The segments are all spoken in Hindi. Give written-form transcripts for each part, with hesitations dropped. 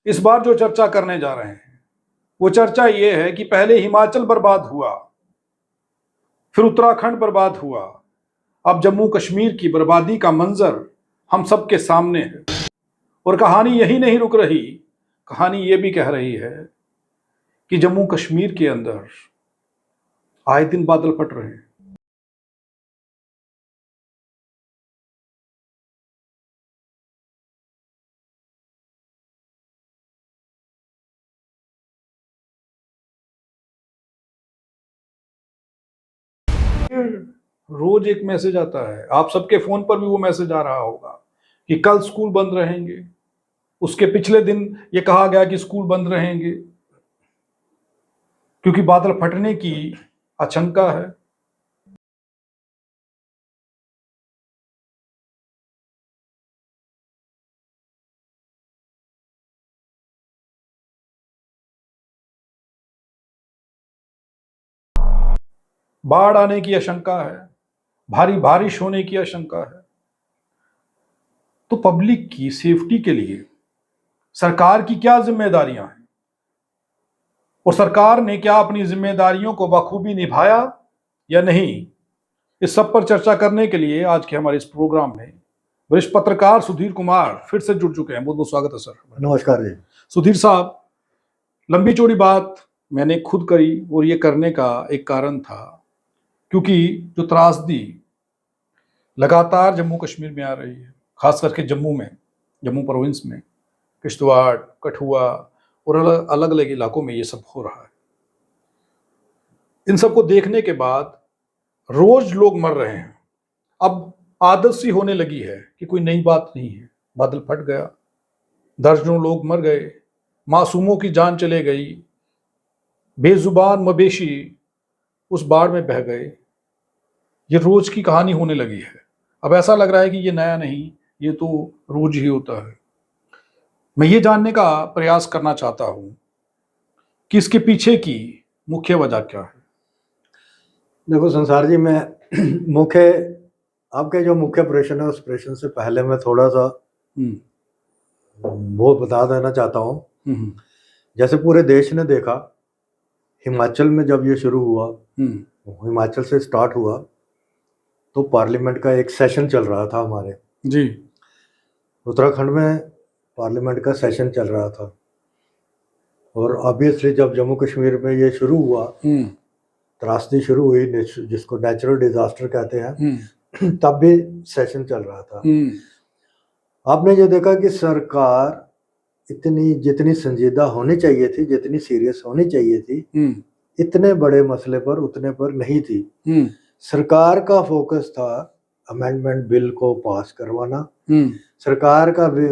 इस बार जो चर्चा करने जा रहे हैं वो चर्चा ये है कि पहले हिमाचल बर्बाद हुआ, फिर उत्तराखंड बर्बाद हुआ, अब जम्मू कश्मीर की बर्बादी का मंजर हम सबके सामने है। और कहानी यही नहीं रुक रही, कहानी ये भी कह रही है कि जम्मू कश्मीर के अंदर आए दिन बादल फट रहे हैं। रोज एक मैसेज आता है, आप सबके फोन पर भी वो मैसेज आ रहा होगा कि कल स्कूल बंद रहेंगे। उसके पिछले दिन ये कहा गया कि स्कूल बंद रहेंगे क्योंकि बादल फटने की आशंका है। बाढ़ आने की आशंका है, भारी बारिश होने की आशंका है। तो पब्लिक की सेफ्टी के लिए सरकार की क्या जिम्मेदारियां हैं और सरकार ने क्या अपनी जिम्मेदारियों को बखूबी निभाया या नहीं, इस सब पर चर्चा करने के लिए आज के हमारे इस प्रोग्राम में वरिष्ठ पत्रकार सुधीर कुमार फिर से जुड़ चुके हैं। बहुत बहुत स्वागत है सर। नमस्कार जी। सुधीर साहब, लंबी चौड़ी बात मैंने खुद करी और ये करने का एक कारण था क्योंकि जो त्रासदी लगातार जम्मू कश्मीर में आ रही है, खास करके जम्मू प्रोविंस में, किश्तवाड़, कठुआ और अलग अलग इलाकों में ये सब हो रहा है। इन सबको देखने के बाद रोज लोग मर रहे हैं। अब आदत सी होने लगी है कि कोई नई बात नहीं है। बादल फट गया, दर्जनों लोग मर गए, मासूमों की जान चले गई, बेजुबान मवेशी उस बाढ़ में बह गए। ये रोज की कहानी होने लगी है। अब ऐसा लग रहा है कि ये नया नहीं, ये तो रोज ही होता है। मैं ये जानने का प्रयास करना चाहता हूं कि इसके पीछे की मुख्य वजह क्या है। देखो संसार जी, मैं आपके जो मुख्य प्रश्न है उस प्रश्न से पहले मैं थोड़ा सा वो बता देना चाहता हूँ। जैसे पूरे देश ने देखा, हिमाचल में जब ये शुरू हुआ, हिमाचल से स्टार्ट हुआ, तो पार्लियामेंट का एक सेशन चल रहा था हमारे जी। उत्तराखंड में पार्लियामेंट का सेशन चल रहा था। और ऑब्वियसली जब जम्मू कश्मीर में ये शुरू हुआ, त्रासदी शुरू हुई, जिसको नेचुरल डिजास्टर कहते हैं, तब भी सेशन चल रहा था। आपने ये देखा कि सरकार जितनी संजीदा होनी चाहिए थी, जितनी सीरियस होनी चाहिए थी, इतने बड़े मसले पर उतने पर नहीं थी। सरकार का फोकस था अमेंडमेंट बिल को पास करवाना। सरकार का भी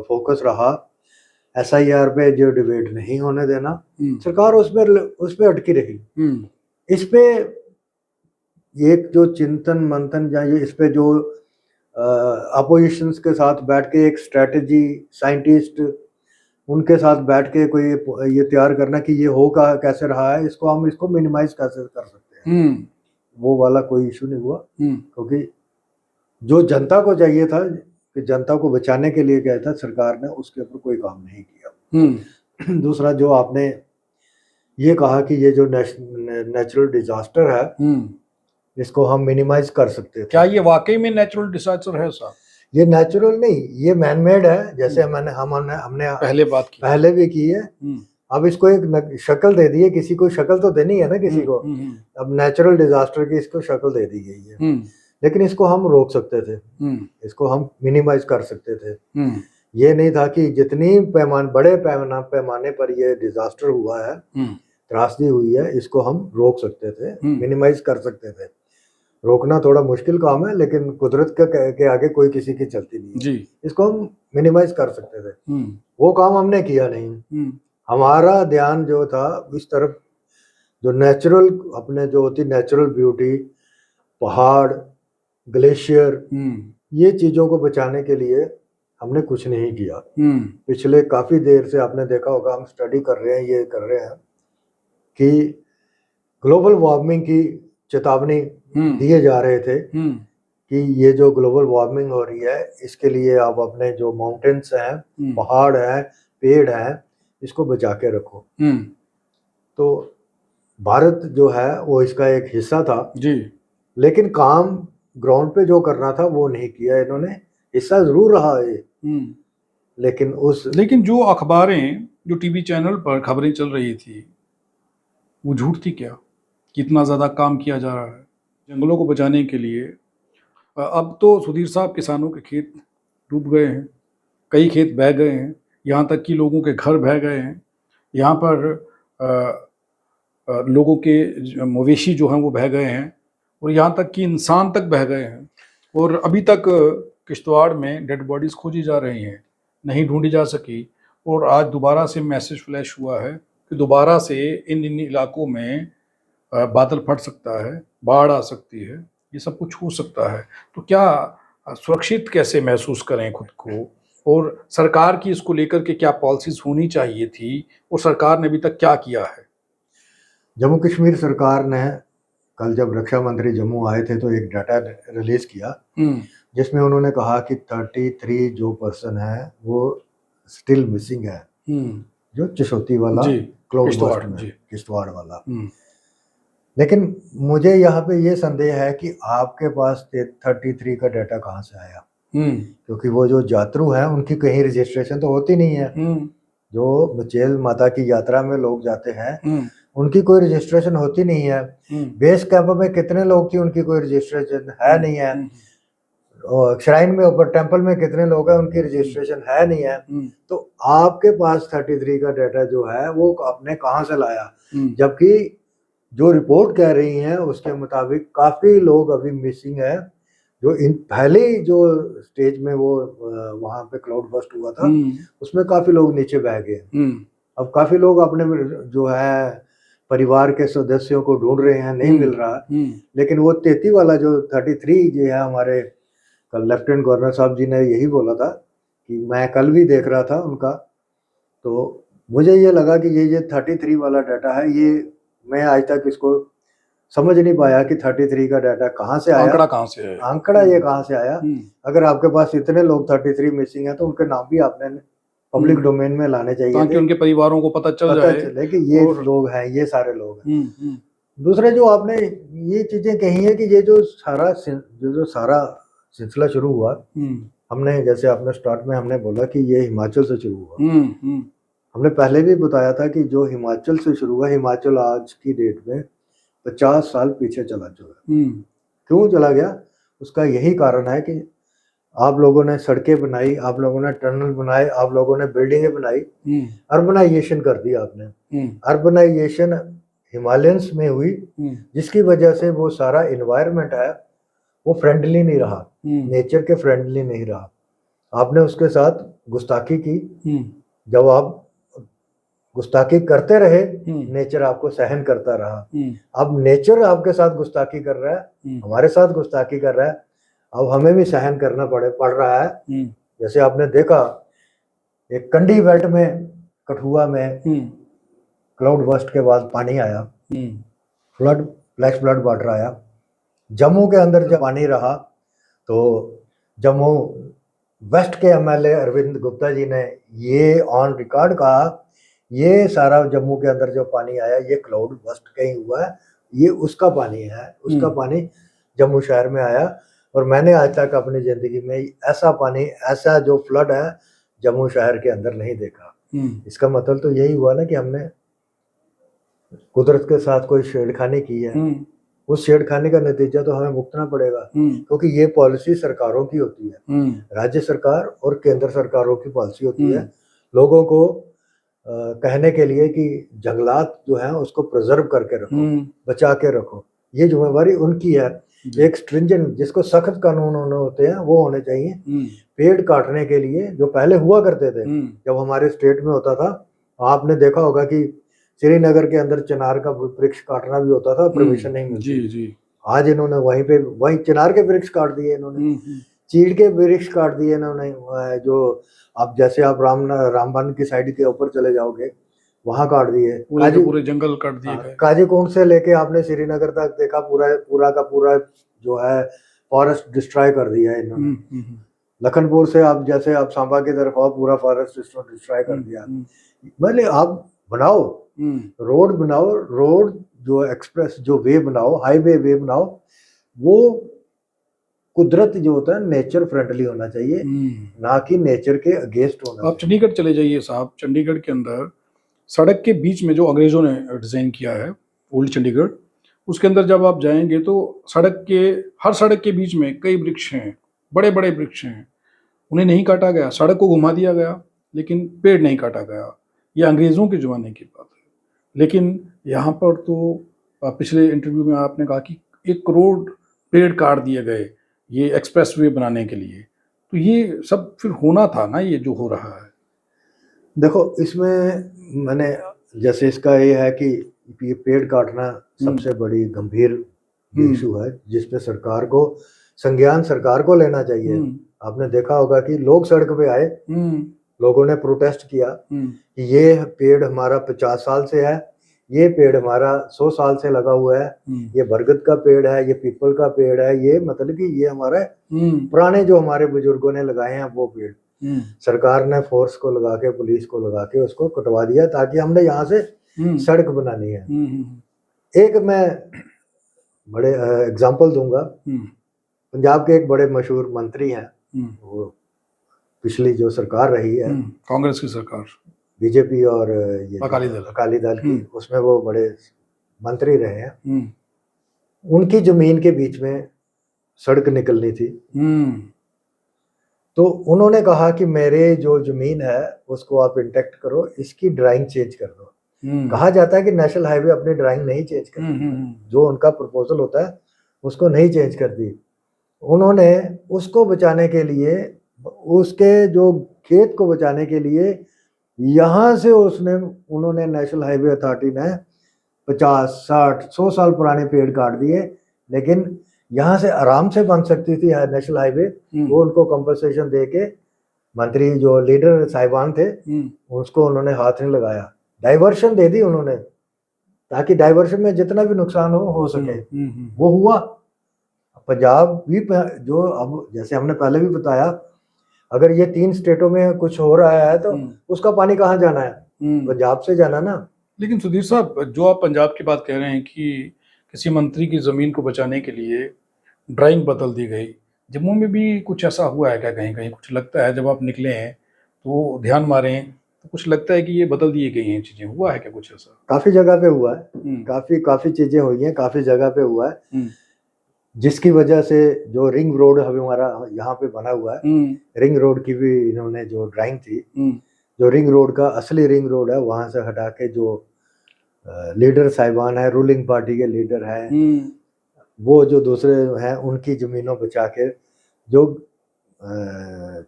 फोकस रहा SIR पे जो डिबेट नहीं होने देना। सरकार उस पे अटकी रही। इस पे एक जो चिंतन मंथन या इस पे जो अपोजिशंस के साथ बैठ के एक स्ट्रेटजी, साइंटिस्ट उनके साथ बैठ के कोई ये तैयार करना कि ये होगा कैसे रहा है, इसको मिनिमाइज कैसे कर सकते हैं, वो वाला कोई इशू नहीं हुआ। क्योंकि जो जनता को चाहिए था कि जनता को बचाने के लिए गया था, सरकार ने उसके ऊपर कोई काम नहीं किया। दूसरा, जो आपने ये कहा कि ये जो नेचुरल डिजास्टर है, इसको हम मिनिमाइज कर सकते थे। क्या ये वाकई में नेचुरल डिजास्टर है साहब? ये नेचुरल नहीं, ये मैन मेड है। जैसे हमने पहले भी की है। अब इसको एक शक्ल दे दी है, किसी को शक्ल तो देनी है ना किसी को। अब नेचुरल डिजास्टर की इसको शक्ल दे दी गई है, लेकिन इसको हम रोक सकते थे, इसको हम मिनिमाइज कर सकते थे। ये नहीं था कि जितनी बड़े पैमाने पर ये डिजास्टर हुआ है, त्रासदी हुई है, इसको हम रोक सकते थे, मिनिमाइज कर सकते थे। रोकना थोड़ा मुश्किल काम है, लेकिन कुदरत के आगे कोई किसी की चलती नहीं है। इसको हम मिनिमाइज कर सकते थे। वो काम हमने किया नहीं। हमारा ध्यान जो था इस तरफ, जो नेचुरल, अपने जो होती नेचुरल ब्यूटी, पहाड़, ग्लेशियर, ये चीजों को बचाने के लिए हमने कुछ नहीं किया। पिछले काफी देर से आपने देखा होगा, हम स्टडी कर रहे हैं, ये कर रहे हैं कि ग्लोबल वार्मिंग की चेतावनी दिए जा रहे थे कि ये जो ग्लोबल वार्मिंग हो रही है, इसके लिए आप अपने जो माउंटेन्स हैं, पहाड़ हैं, पेड़ है इसको बचा के रखो। तो भारत जो है वो इसका एक हिस्सा था जी, लेकिन काम ग्राउंड पे जो करना था वो नहीं किया इन्होंने। हिस्सा जरूर रहा है लेकिन जो अखबारें, जो टीवी चैनल पर खबरें चल रही थी वो झूठ थी क्या? कितना ज़्यादा काम किया जा रहा है जंगलों को बचाने के लिए। अब तो सुधीर साहब किसानों के खेत डूब गए हैं, कई खेत बह गए हैं, यहाँ तक कि लोगों के घर बह गए हैं। यहाँ पर लोगों के मवेशी जो हैं वो बह गए हैं और यहाँ तक कि इंसान तक बह गए हैं। और अभी तक किश्तवाड़ में डेड बॉडीज़ खोजी जा रही हैं, नहीं ढूंढी जा सकी। और आज दोबारा से मैसेज फ्लैश हुआ है कि दोबारा से इन इलाकों में बादल फट सकता है, बाढ़ आ सकती है, ये सब कुछ हो सकता है। तो क्या सुरक्षित कैसे महसूस करें खुद को, और सरकार की इसको लेकर के क्या पॉलिसीज होनी चाहिए थी, और सरकार ने अभी तक क्या किया है? जम्मू कश्मीर सरकार ने कल जब रक्षा मंत्री जम्मू आए थे तो एक डाटा रिलीज किया जिसमें उन्होंने कहा कि 33 जो पर्सन है वो स्टिल मिसिंग है, जो चिशोती वाला क्लाउड बस्ट में किश्तवाड़ वाला। लेकिन मुझे यहाँ पे ये संदेह है कि आपके पास 33 का डाटा कहाँ से आया, क्योंकि वो जो यात्रु हैं उनकी कहीं रजिस्ट्रेशन तो होती नहीं है। जो बचेल माता की यात्रा में लोग जाते हैं उनकी कोई रजिस्ट्रेशन होती नहीं है। बेस कैंप में कितने लोग थे उनकी कोई रजिस्ट्रेशन है नहीं है। और श्राइन में ऊपर टेंपल में कितने लोग हैं उनकी रजिस्ट्रेशन है नहीं है। तो आपके पास 33 का डाटा जो है वो आपने कहाँ से लाया, जबकि जो रिपोर्ट कह रही है उसके मुताबिक काफी लोग अभी मिसिंग है। जो इन पहले जो स्टेज में वो वहां पे क्लाउड बस्ट हुआ था उसमें काफी लोग नीचे बह गए। अब काफी लोग अपने जो है परिवार के सदस्यों को ढूंढ रहे हैं, नहीं मिल रहा। लेकिन वो 33 वाला जो 33 जो है, हमारे कल लेफ्टिनेंट गवर्नर साहब जी ने यही बोला था कि मैं कल भी देख रहा था उनका, तो मुझे ये लगा कि ये 33 वाला डाटा है, ये मैं आज तक इसको समझ नहीं पाया कि 33 का डाटा कहाँ से आया, आंकड़ा कहाँ से है, आंकड़ा ये कहाँ से आया। अगर आपके पास इतने लोग 33 मिसिंग हैं तो उनके नाम भी आपने पब्लिक डोमेन में लाने चाहिए ताकि उनके परिवारों को पता चले कि ये लोग हैं, ये सारे लोग हैं। दूसरे जो आपने ये चीजें कही है कि ये जो सारा सिलसिला शुरू हुआ, हमने जैसे आपने स्टार्ट में हमने बोला कि ये हिमाचल से शुरू हुआ। हमने पहले भी बताया था कि जो हिमाचल से शुरू हुआ, हिमाचल आज की डेट में 50 साल पीछे चला चुका। क्यों चला गया? उसका यही कारण है कि आप लोगों ने सड़कें बनाई, आप लोगों ने टनल बनाए, आप लोगों ने बिल्डिंगें बनाई, अर्बनाइजेशन कर दी आपने। अर्बनाइजेशन हिमालयंस में हुई जिसकी वजह से वो सारा इन्वायरमेंट है वो फ्रेंडली नहीं रहा, नेचर के फ्रेंडली नहीं रहा। आपने उसके साथ गुस्ताखी की। जब आप गुस्ताखी करते रहे नेचर आपको सहन करता रहा। अब नेचर आपके साथ गुस्ताखी कर रहा है, हमारे साथ गुस्ताखी कर रहा है, अब हमें भी सहन करना पड़ रहा है। जैसे आपने देखा एक कंडी बेल्ट में कठुआ में क्लाउड बस्ट के बाद पानी आया, फ्लैश फ्लड वाटर आया। जम्मू के अंदर जब पानी रहा तो जम्मू वेस्ट के एमएलए अरविंद गुप्ता जी ने ये ऑन रिकॉर्ड कहा, ये सारा जम्मू के अंदर जो पानी आया ये क्लाउड बस्ट कहीं हुआ है, ये उसका पानी है, उसका पानी जम्मू शहर में आया। और मैंने आज तक अपनी जिंदगी में ऐसा पानी, ऐसा जो फ्लड है जम्मू शहर के अंदर नहीं देखा। इसका मतलब तो यही हुआ ना कि हमने कुदरत के साथ कोई छेड़खानी की है। उस छेड़खानी का नतीजा तो हमें भुगतना पड़ेगा, क्योंकि ये पॉलिसी सरकारों की होती है, राज्य सरकार और केंद्र सरकारों की पॉलिसी होती है लोगों को कहने के लिए कि जंगलात जो है उसको प्रिजर्व करके रखो, बचा के रखो। ये जिम्मेवारी उनकी है। एक स्ट्रिंजेंट जिसको सख्त कानून होते हैं वो होने चाहिए। पेड़ काटने के लिए जो पहले हुआ करते थे, जब हमारे स्टेट में होता था, आपने देखा होगा कि श्रीनगर के अंदर चिनार का वृक्ष काटना भी होता था, परमिशन नहीं मिलती। आज इन्होंने वहीं चिनार के वृक्ष काट दिए, इन्होंने चीड़ के वृक्ष काट दिए इन्होंने। जो आप जैसे आप रामबन की साइड के ऊपर चले जाओगे वहां काट दिए, पूरे जंगल काट दिए। काजीकुंड से लेके आपने श्रीनगर तक देखा, पूरा का पूरा जो है फॉरेस्ट डिस्ट्रॉय कर दिया है इन्होंने। लखनपुर से आप जैसे आप सांबा की तरफ आओ, पूरा फॉरेस्ट डिस्ट्रॉय कर दिया। मतलब आप बनाओ, रोड बनाओ, रोड जो एक्सप्रेस जो वे बनाओ, हाईवे वे बनाओ, वो कुदरत जो होता है नेचर फ्रेंडली होना चाहिए, ना कि नेचर के अगेंस्ट होना। आप चंडीगढ़ चले जाइए साहब, चंडीगढ़ के अंदर सड़क के बीच में जो अंग्रेजों ने डिजाइन किया है ओल्ड चंडीगढ़, उसके अंदर जब आप जाएंगे तो हर सड़क के बीच में कई वृक्ष हैं, बड़े बड़े वृक्ष हैं। उन्हें नहीं काटा गया, सड़क को घुमा दिया गया, लेकिन पेड़ नहीं काटा गया। ये अंग्रेजों के ज़माने की बात है। लेकिन यहाँ पर तो पिछले इंटरव्यू में आपने कहा कि 1 करोड़ पेड़ काट दिए गए ये एक्सप्रेस वे बनाने के लिए। तो ये सब फिर होना था ना, ये जो हो रहा है। देखो इसमें मैंने जैसे इसका ये है कि ये पेड़ काटना सबसे बड़ी गंभीर इशू है, जिसपे सरकार को संज्ञान सरकार को लेना चाहिए। आपने देखा होगा कि लोग सड़क पे आए, लोगों ने प्रोटेस्ट किया कि ये पेड़ हमारा 50 साल से है, ये पेड़ हमारा 100 साल से लगा हुआ है, ये बरगद का पेड़ है, ये पीपल का पेड़ है, ये मतलब कि ये हमारे पुराने जो हमारे बुजुर्गों ने लगाए हैं वो पेड़। सरकार ने फोर्स को लगा के, पुलिस को लगा के उसको कटवा दिया, ताकि हमने यहाँ से सड़क बनानी है। एक मैं बड़े एग्जांपल दूंगा, पंजाब के एक बड़े मशहूर मंत्री हैं, वो पिछली जो सरकार रही है कांग्रेस की सरकार, बीजेपी और ये अकाली दल की, उसमें वो बड़े मंत्री रहे हैं। उनकी जमीन के बीच में सड़क निकलनी थी, तो उन्होंने कहा कि मेरे जो जमीन है उसको आप इंटेक्ट करो, इसकी ड्राइंग चेंज कर दो। कहा जाता है कि नेशनल हाईवे अपनी ड्राइंग नहीं चेंज करती, जो उनका प्रपोजल होता है उसको नहीं चेंज कर दी। उन्होंने उसको बचाने के लिए, उसके जो खेत को बचाने के लिए, यहाँ से उन्होंने नेशनल हाईवे अथॉरिटी ने 50, 60, 100 साल पुराने पेड़ काट दिए, लेकिन यहाँ से आराम से बन सकती थी नेशनल हाईवे। वो उनको कंपनसेशन दे के, मंत्री जो लीडर साहिबान थे उसको उन्होंने हाथ नहीं लगाया, डाइवर्शन दे दी उन्होंने, ताकि डाइवर्शन में जितना भी नुकसान हो सके। वो हुआ। पंजाब भी जो अब जैसे हमने पहले भी बताया, अगर ये 3 स्टेटों में कुछ हो रहा है तो उसका पानी कहाँ जाना है? पंजाब से जाना ना। लेकिन सुधीर साहब, जो आप पंजाब की बात कह रहे हैं कि किसी मंत्री की जमीन को बचाने के लिए ड्राइंग बदल दी गई, जम्मू में भी कुछ ऐसा हुआ है क्या? कहीं कहीं कुछ लगता है, जब आप निकले हैं तो ध्यान मारें तो कुछ लगता है कि ये बदल दिए गई हैं चीजें, हुआ है क्या कुछ ऐसा? काफी जगह पे हुआ है, काफी चीजें हुई हैं, काफी जगह पे हुआ है, जिसकी वजह से जो रिंग रोड अभी हमारा यहाँ पे बना हुआ है, रिंग रोड की भी इन्होंने जो ड्राइंग थी, जो रिंग रोड का असली रिंग रोड है वहां से हटा के, जो लीडर साहिबान है, रूलिंग पार्टी के लीडर हैं, वो जो दूसरे हैं उनकी जमीनों बचा के, जो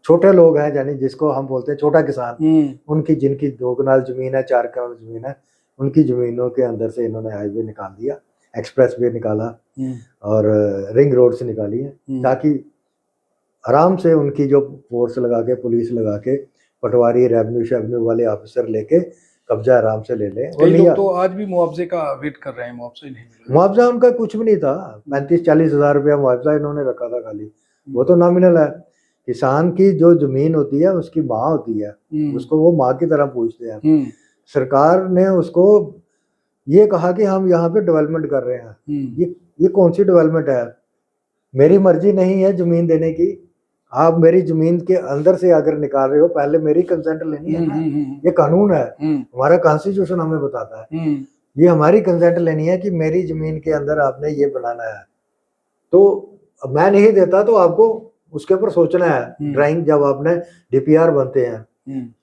छोटे लोग हैं, यानी जिसको हम बोलते हैं छोटा किसान, उनकी जिनकी 2 कनाल जमीन है, 4 कनाल जमीन है, उनकी जमीनों के अंदर से इन्होंने हाईवे निकाल दिया, एक्सप्रेस वे निकाला और रिंग रोड से निकाली है, ताकि आराम से उनकी जो फोर्स लगा के, पुलिस लगा के, पटवारी, रेवेन्यू वाले ऑफिसर लेके कब्जा आराम से ले लें। कई लोग तो आज भी मुआवजे का वेट कर रहे हैं, मुआवजा ही नहीं मिला। मुआवजा उनका कुछ भी नहीं था, 35-40 हज़ार रुपया मुआवजा इन्होंने रखा था खाली, वो तो नॉमिनल है। किसान की जो जमीन होती है उसकी माँ होती है, उसको वो माँ की तरह पूछते हैं। सरकार ने उसको ये कहा कि हम यहाँ पे डेवलपमेंट कर रहे हैं। ये कौन सी डेवलपमेंट है? मेरी मर्जी नहीं है जमीन देने की, आप मेरी जमीन के अंदर से अगर निकाल रहे हो, पहले मेरी कंसेंट लेनी है ना। ये कानून है, हमारा कॉन्स्टिट्यूशन हमें बताता है, ये हमारी कंसेंट लेनी है कि मेरी जमीन के अंदर आपने ये बनाना है। तो मैं नहीं देता तो आपको उसके ऊपर सोचना है। ड्राइंग जब आपने डीपीआर बनते हैं,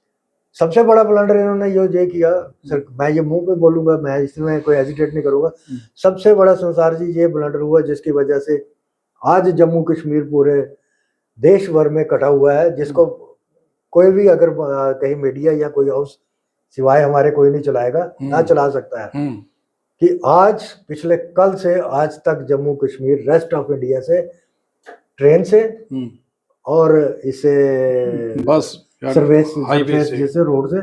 सबसे बड़ा ब्लंडर इन्होंने ये किया, सर मैं ये मुंह पे बोलूंगा, मैं इसमें कोई हेजिटेट नहीं करूंगा, सबसे बड़ा संसार जी ये ब्लंडर हुआ जिसकी वजह से आज जम्मू कश्मीर पूरे देश भर में कटा हुआ है, जिसको कोई भी अगर कहीं मीडिया या कोई हाउस सिवाय हमारे कोई नहीं चलाएगा, ना चला सकता है, कि आज पिछले कल से आज तक Jammu Kashmir rest of India से ट्रेन से और इसे बस सर्विस जैसे रोड से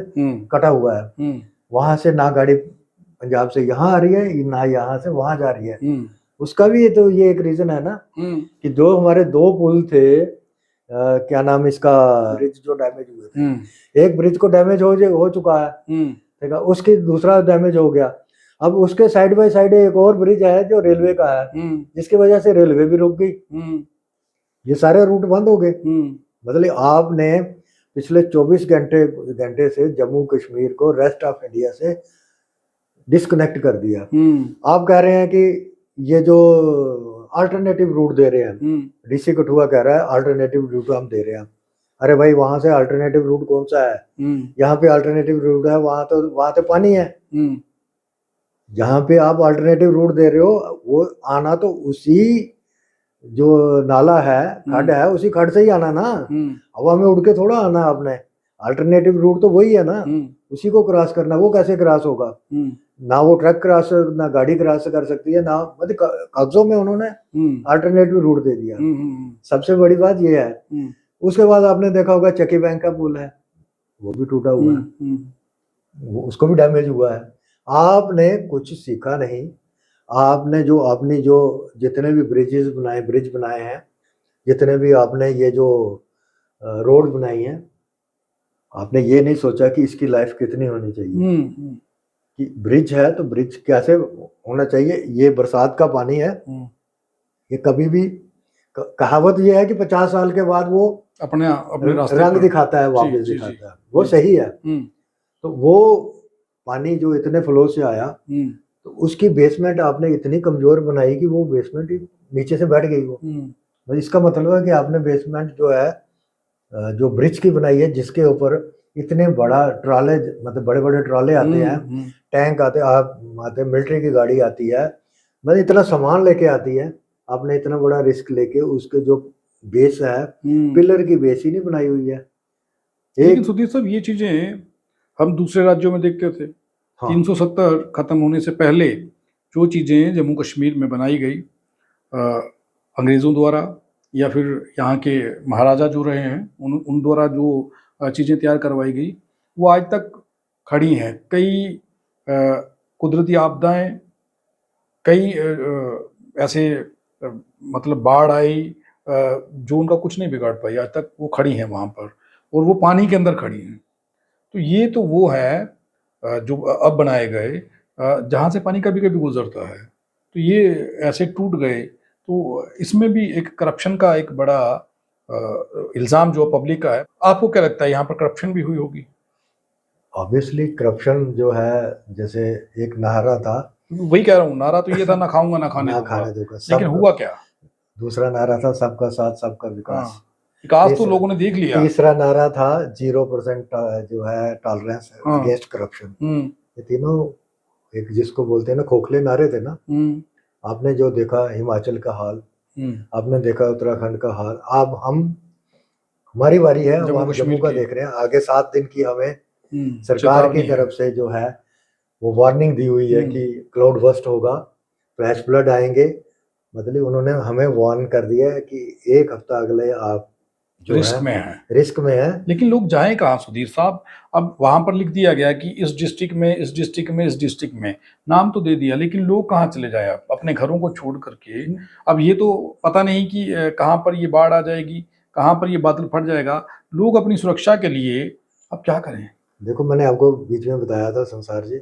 कटा हुआ है। वहां से ना गाड़ी पंजाब से यहाँ आ रही है, ना यहाँ से वहां जा रही है। उसका भी तो ये एक रीजन है ना, कि जो हमारे 2 पुल थे क्या नाम इसका, ब्रिज जो डैमेज हुए थे, एक ब्रिज को डैमेज हो चुका है, ठीक है, उसकी दूसरा डैमेज हो गया। अब उसके साइड बाय साइड एक और ब्रिज है जो रेलवे का है, जिसकी वजह से रेलवे भी रुक गई, ये सारे रूट बंद हो गए। मतलब आपने पिछले 24 घंटे से जम्मू कश्मीर को रेस्ट ऑफ इंडिया से डिस्कनेक्ट कर दिया। आप कह रहे हैं कि ये जो अल्टरनेटिव रूट दे रहे हैं, डीसी कठुआ कह रहा है अल्टरनेटिव रूट हम दे रहे हैं। अरे भाई, वहां से अल्टरनेटिव रूट कौन सा है? यहाँ पे अल्टरनेटिव रूट है, वहां तो पानी है। जहाँ पे आप अल्टरनेटिव रूट दे रहे हो, वो आना तो उसी जो नाला है, खड है, उसी खड से ही आना ना, हवा में उड़ के थोड़ा आना आपने। अल्टरनेटिव रूट तो वही है ना, उसी को क्रॉस करना। वो कैसे क्रॉस होगा? ना वो ट्रक क्रॉस, ना गाड़ी क्रॉस कर सकती है, ना मतलब कागजों में उन्होंने अल्टरनेटिव रूट दे दिया। सबसे बड़ी बात ये है। उसके बाद आपने देखा होगा चकी बैंक का पुल है, वो भी टूटा हुआ है, उसको भी डैमेज हुआ है। आपने कुछ सीखा नहीं। आपने जो अपनी जो जितने भी ब्रिज बनाए हैं, जितने भी आपने ये जो रोड बनाई है, आपने ये नहीं सोचा कि इसकी लाइफ कितनी होनी चाहिए। कि ब्रिज है तो ब्रिज कैसे होना चाहिए। ये बरसात का पानी है, ये कभी भी, कहावत ये है कि 50 साल के बाद वो अपने रास्ते रंग दिखाता है, वापस दिखाता है, वो सही है। तो वो पानी जो इतने फ्लो से आया, तो उसकी बेसमेंट आपने इतनी कमजोर बनाई कि वो बेसमेंट नीचे से बैठ गई। वो इसका मतलब है कि आपने बेसमेंट जो है, जो ब्रिज की बनाई है, जिसके ऊपर इतने बड़ा ट्राले, मतलब बड़े बड़े ट्राले आते हैं, टैंक आते, मिलिट्री की गाड़ी आती है, मतलब इतना सामान लेके आती है। आपने इतना बड़ा रिस्क लेके उसके जो बेस है, पिलर की बेस ही नहीं बनाई हुई है। लेकिन सुधीर साहब, ये चीजें हम दूसरे राज्यों में देखते थे। 370 खत्म होने से पहले जो चीजें जम्मू कश्मीर में बनाई गई अंग्रेजों द्वारा, या फिर यहाँ के महाराजा जो रहे हैं उन द्वारा जो चीजें तैयार करवाई गई, वो आज तक खड़ी हैं। कई कुदरती आपदाएं, कई ऐसे मतलब बाढ़ आई जो उनका कुछ नहीं बिगाड़ पाई, आज तक वो खड़ी हैं वहाँ पर, और वो पानी के अंदर खड़ी हैं। तो ये तो वो है जो अब बनाए गए, जहाँ से पानी कभी कभी गुजरता है, तो ये ऐसे टूट गए। तो इसमें भी एक करप्शन का एक बड़ा इल्ज़ाम जो पब्लिक का है। आपको क्या लगता है, यहाँ पर करप्शन भी हुई होगी? ऑब्वियसली करप्शन जो है, जैसे एक नारा था, वही कह रहा हूँ, नारा तो ये था, ना खाऊंगा ना खाने दूंगा, लेकिन हुआ क्या? दूसरा नारा था सबका साथ सबका विकास। विकास तो लोगों ने देख लिया। तीसरा नारा था 0% जो है टॉलरेंस अगेंस्ट करप्शन। ये तीनों एक जिसको बोलते हैं ना खोखले नारे थे ना। आपने जो देखा हिमाचल का हाल, आपने देखा उत्तराखंड का हाल, अब हमारी बारी है, हम जम्मू का देख रहे हैं। आगे 7 दिन की हमें सरकार की तरफ से जो है वो वार्निंग दी हुई है कि क्लाउड बस्ट होगा, फ्लैश फ्लड आएंगे। मतलब उन्होंने हमें वार्न कर दिया है कि 1 हफ्ता अगले आप जो रिस्क में है। लेकिन लोग जाएं कहाँ सुधीर साहब? अब वहां पर लिख दिया गया कि इस डिस्ट्रिक्ट में, इस डिस्ट्रिक्ट में, इस डिस्ट्रिक्ट में, नाम तो दे दिया, लेकिन लोग कहाँ चले जाए अपने घरों को छोड़ करके? अब ये तो पता नहीं कि कहाँ पर ये बाढ़ आ जाएगी, कहाँ पर ये बादल फट जाएगा। लोग अपनी सुरक्षा के लिए अब क्या करें? देखो, मैंने आपको बीच में बताया था संसार जी,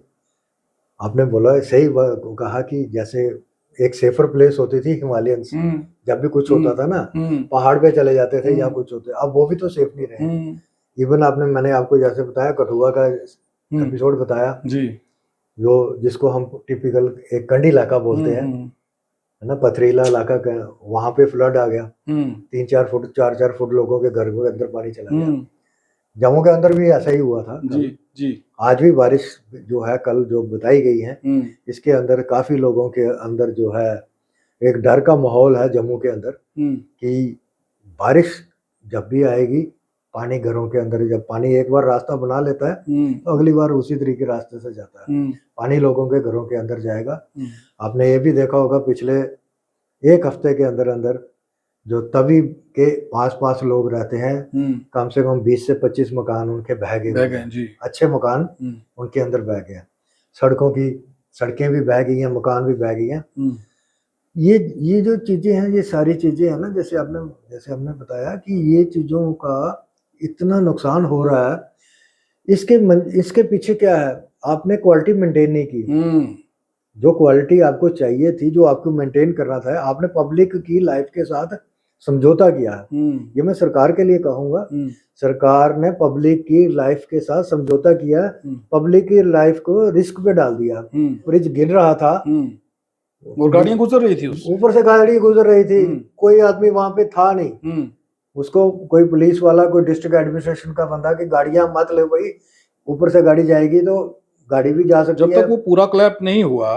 आपने बोला सही कहा कि जैसे एक सेफर प्लेस होती थी हिमालयंस, जब भी कुछ होता था ना, पहाड़ पे चले जाते थे या कुछ होते, अब वो भी तो सेफ नहीं रहे। इवन मैंने आपको जैसे बताया कठुआ का एपिसोड बताया जी, जो जिसको हम टिपिकल एक कंडी इलाका बोलते हैं, है ना, पथरीला इलाका, वहां पे फ्लड आ गया। 3-4 फुट 4-4 फुट लोगों के घर के अंदर पानी चला गया। जम्मू के अंदर भी ऐसा ही हुआ था जी। आज भी बारिश जो है कल जो बताई गई है, इसके अंदर काफी लोगों के अंदर जो है एक डर का माहौल है जम्मू के अंदर कि बारिश जब भी आएगी, पानी घरों के अंदर, जब पानी एक बार रास्ता बना लेता है तो अगली बार उसी तरीके रास्ते से जाता है, पानी लोगों के घरों के अंदर जाएगा। आपने ये भी देखा होगा पिछले 1 हफ्ते के अंदर अंदर जो तवी के पास लोग रहते हैं, कम से कम 20 से 25 मकान उनके बह गए, अच्छे मकान उनके अंदर बह गए। सड़कें भी बह गई हैं, मकान भी बह गई हैं। ये जो चीजें हैं, ये सारी चीजें हैं ना, जैसे हमने बताया कि ये चीजों का इतना नुकसान हो रहा है, इसके पीछे क्या है? आपने क्वालिटी मेंटेन नहीं की। जो क्वालिटी आपको चाहिए थी, जो आपको मेंटेन करना था, आपने पब्लिक की लाइफ के साथ समझौता किया है। ये मैं सरकार के लिए कहूंगा, सरकार ने पब्लिक की लाइफ के साथ समझौता किया, पब्लिक की लाइफ को रिस्क पे डाल दिया। ब्रिज गिर रहा था और गाड़ियां गुजर रही थी, ऊपर से गाड़ी गुजर रही थी, कोई आदमी वहां पे था नहीं। उसको कोई पुलिस वाला, कोई डिस्ट्रिक्ट एडमिनिस्ट्रेशन का बंदा कि गाड़ियां मत ले भाई, ऊपर से गाड़ी जाएगी तो गाड़ी भी जा सकती है। जब तक वो पूरा क्लैप नहीं हुआ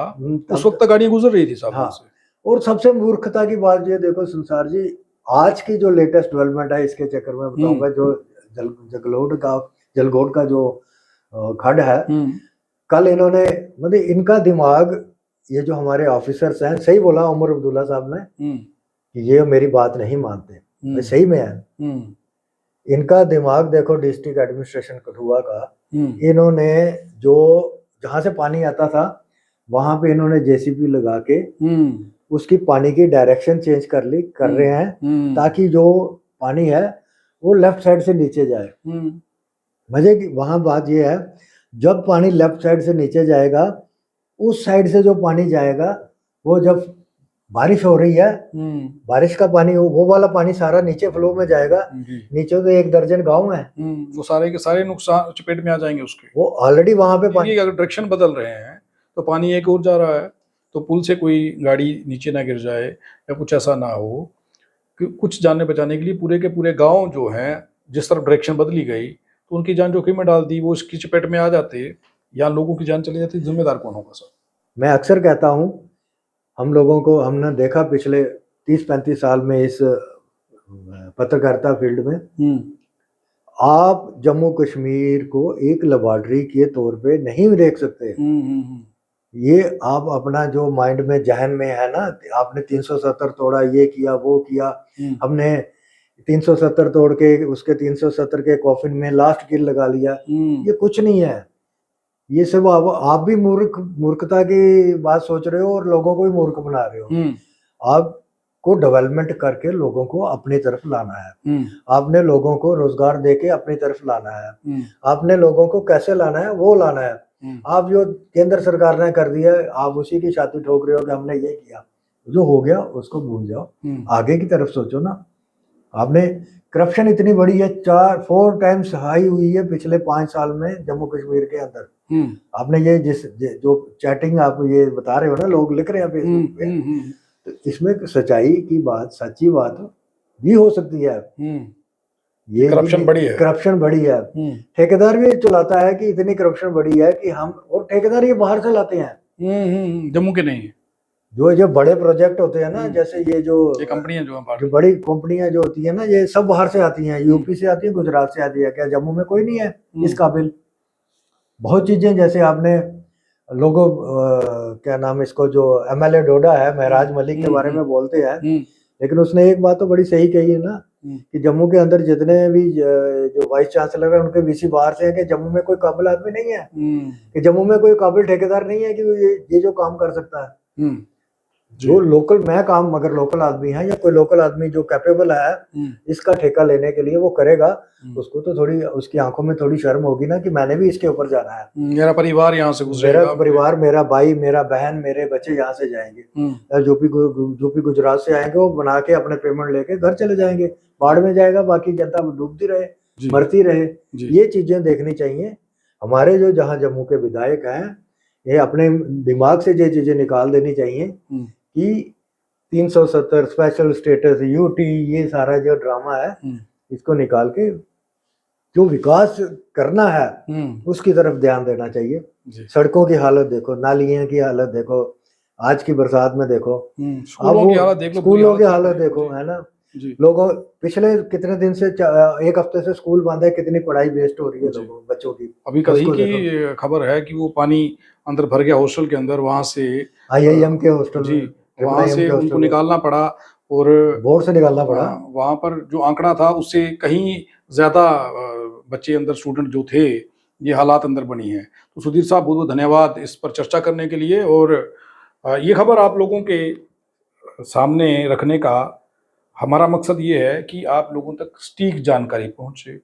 उस वक्त तक गाड़ियां गुजर रही थी सामने से। और सबसे मूर्खता की बात ये देखो संसार जी, आज की जो लेटेस्ट डेवलपमेंट है, इसके चक्कर में बताऊंगा, जो जलगोट का जो खड्ड है, कल इन्होंने, मतलब इनका दिमाग, ये जो हमारे ऑफिसर्स हैं, सही बोला उमर अब्दुल्ला साहब ने कि ये मेरी बात नहीं मानते, सही में है। इनका दिमाग देखो, डिस्ट्रिक्ट एडमिनिस्ट्रेशन कठुआ का, इन्होंने जो जहां से पानी आता था वहां पे इन्होंने जेसीबी लगा के उसकी पानी की डायरेक्शन चेंज कर रहे हैं, ताकि जो पानी है वो लेफ्ट साइड से नीचे जाए। मजे की वहां बात ये है, जब पानी लेफ्ट साइड से नीचे जाएगा, उस साइड से जो पानी जाएगा, वो जब बारिश हो रही है, बारिश का पानी, वो वाला पानी सारा नीचे फ्लो में जाएगा। नीचे तो 1 दर्जन गांव है, वो सारे के सारे नुकसान चपेट में आ जाएंगे उसके। वो ऑलरेडी वहां पे पानी, अगर डायरेक्शन बदल रहे हैं तो पानी एक और जा रहा है, तो पुल से कोई गाड़ी नीचे ना गिर जाए या कुछ ऐसा ना हो, कुछ जाने बचाने के लिए पूरे के पूरे गांव जो हैं, जिस तरफ डायरेक्शन बदली गई तो उनकी जान जोखिम में डाल दी, वो इसकी चपेट में आ जाते या लोगों की जान चली जाती, जिम्मेदार कौन होगा सर? मैं अक्सर कहता हूं, हम लोगों को, हमने देखा पिछले 30-35 साल में इस पत्रकारिता फील्ड में, आप जम्मू कश्मीर को एक लेबॉर्टरी के तौर पे नहीं देख सकते। ये आप अपना जो माइंड में, जहन में है ना, आपने 370 तोड़ा, ये किया वो किया, हमने 370 तोड़ के उसके 370 के कॉफिन में लास्ट किल लगा लिया, ये कुछ नहीं है। ये सब आप भी मूर्खता की बात सोच रहे हो और लोगों को भी मूर्ख बना रहे हो। आपको डेवलपमेंट करके लोगों को अपनी तरफ लाना है, आपने लोगों को रोजगार देके अपनी तरफ लाना है, आपने लोगों को कैसे लाना है वो लाना है। आप जो केंद्र सरकार ने कर दिया, आप उसी की छाती ठोक रहे हो कि हमने ये किया, जो हो गया उसको भूल जाओ, आगे की तरफ सोचो ना। आपने करप्शन इतनी बड़ी है, 4 टाइम्स हाई हुई है पिछले 5 साल में जम्मू कश्मीर के अंदर। आपने ये जो चैटिंग आप ये बता रहे हो ना, लोग लिख रहे हैं फेसबुक पे, तो इसमें सच्चाई की बात, सच्ची बात भी हो सकती है। ये करप्शन बड़ी है, ठेकेदार भी चलाता है कि इतनी करप्शन बड़ी है कि हम, और ठेकेदार ये बाहर से लाते हैं, जम्मू के नहीं। जो बड़े प्रोजेक्ट होते हैं ना, जैसे ये जो कंपनियां जो बड़ी कंपनियां जो होती है ना, ये सब बाहर से आती हैं, यूपी से आती है, गुजरात से आती है। क्या जम्मू में कोई नहीं है इस काबिल? बहुत चीजें, जैसे आपने लोगों क्या नाम इसको, जो MLA डोडा है, महराज मलिक के बारे में बोलते हैं, लेकिन उसने एक बात तो बड़ी सही कही है ना, कि जम्मू के अंदर जितने भी जो वाइस चांसलर है, उनके VC बाहर से है, कि जम्मू में कोई काबिल आदमी नहीं है, कि जम्मू में कोई काबिल ठेकेदार नहीं है कि ये जो काम कर सकता है। जो लोकल, मैं काम, अगर लोकल आदमी है या कोई लोकल आदमी जो कैपेबल है इसका ठेका लेने के लिए, वो करेगा, उसको तो थोड़ी, उसकी आंखों में थोड़ी शर्म होगी ना कि मैंने भी इसके ऊपर जाना है, मेरा परिवार यहाँ से गुजरेगा, मेरा परिवार, मेरा भाई, मेरा बहन, मेरे बच्चे यहाँ से जाएंगे, जो भी गुजरात से आएंगे, वो बना के अपने पेमेंट लेके घर चले जाएंगे, बाढ़ में जाएगा, बाकी जनता डूबती रहे, मरती रहे। ये चीजें देखनी चाहिए। हमारे जो जहाँ जम्मू के विधायक हैं, ये अपने दिमाग से ये चीजें निकाल देनी चाहिए कि 370 स्पेशल स्टेटस, UT, ये सारा जो ड्रामा है, इसको निकाल के जो विकास करना है उसकी तरफ ध्यान देना चाहिए। सड़कों की हालत देखो, नालियों की हालत देखो, आज की बरसात में देखो, स्कूलों की हालत देखो, है ना। लोगों, पिछले कितने दिन से, 1 हफ्ते से स्कूल बंद है, कितनी पढ़ाई वेस्ट हो रही है लोगों, बच्चों की। अभी कल की खबर है कि वो पानी अंदर भर गया हॉस्टल के अंदर, वहां से IIM के हॉस्टल, वहां से उनको निकालना पड़ा, और बोर्ड से निकालना पड़ा। वहां पर जो आंकड़ा था उससे कहीं ज्यादा बच्चे अंदर, स्टूडेंट जो थे, ये हालात अंदर बनी है। तो सुधीर साहब, बहुत बहुत धन्यवाद इस पर चर्चा करने के लिए। और ये खबर आप लोगों के सामने रखने का हमारा मकसद ये है कि आप लोगों तक सटीक जानकारी पहुंचे।